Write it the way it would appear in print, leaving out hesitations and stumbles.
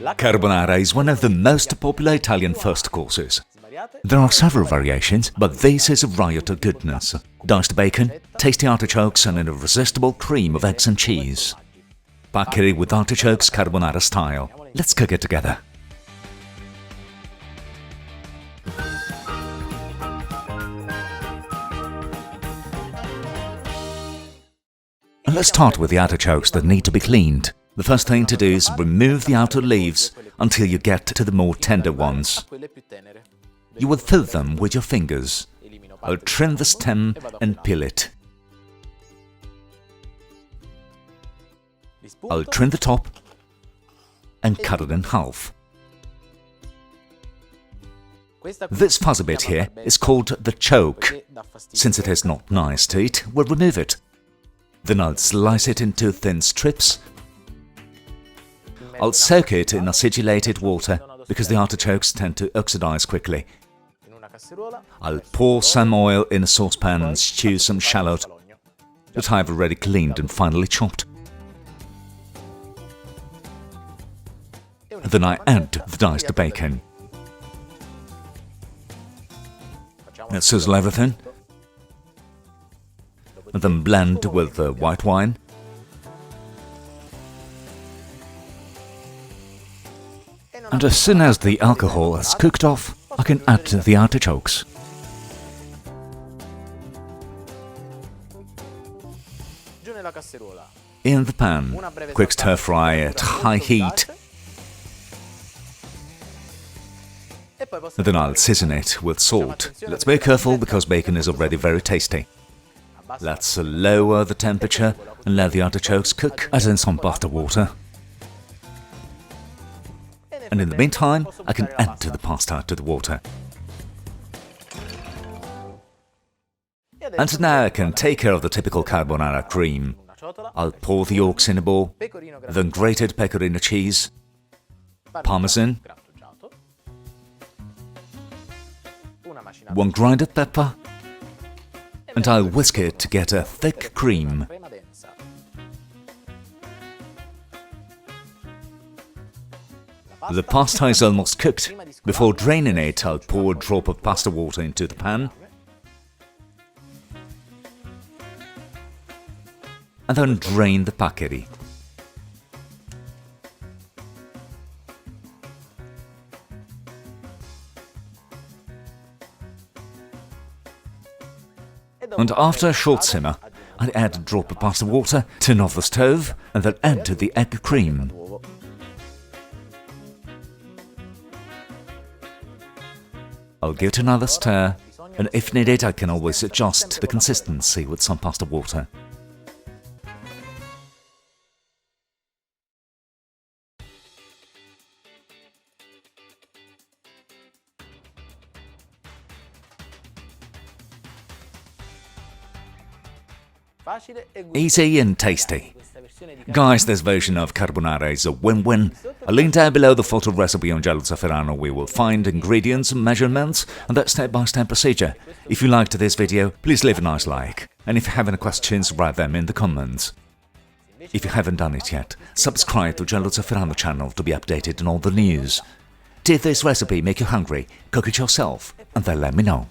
Carbonara is one of the most popular Italian first courses. There are several variations, but this is a riot of goodness. Diced bacon, tasty artichokes and an irresistible cream of eggs and cheese. Paccheri with artichokes carbonara style. Let's cook it together. Let's start with the artichokes that need to be cleaned. The first thing to do is remove the outer leaves until you get to the more tender ones. You will fill them with your fingers. I'll trim the stem and peel it. I'll trim the top and cut it in half. This fuzzy bit here is called the choke. Since it is not nice to eat, we'll remove it. Then I'll slice it into thin strips. I'll soak it in acidulated water because the artichokes tend to oxidize quickly. I'll pour some oil in a saucepan and stew some shallot that I've already cleaned and finely chopped. Then I add the diced bacon. Sizzle everything. Then blend with the white wine. And as soon as the alcohol has cooked off, I can add the artichokes. In the pan, quick stir fry at high heat. Then I'll season it with salt. Let's be careful because bacon is already very tasty. Let's lower the temperature and let the artichokes cook as in some pasta water. And in the meantime, I can add the pasta to the water. And now I can take care of the typical carbonara cream. I'll pour the yolks in a bowl, then grated Pecorino cheese, Parmesan, 1 grinded pepper, and I'll whisk it to get a thick cream. The pasta is almost cooked. Before draining it, I'll pour a drop of pasta water into the pan. And then drain the paccheri. And after a short simmer, I'll add a drop of pasta water, turn off the stove, and then add the egg cream. I'll give it another stir, and if needed, I can always adjust the consistency with some pasta water. Easy and tasty. Guys, this version of carbonara is a win-win. I'll link down below the photo recipe on GialloZafferano where you will find ingredients and measurements and that step-by-step procedure. If you liked this video, please leave a nice like. And if you have any questions, write them in the comments. If you haven't done it yet, subscribe to GialloZafferano channel to be updated on all the news. Did this recipe make you hungry? Cook it yourself and then let me know.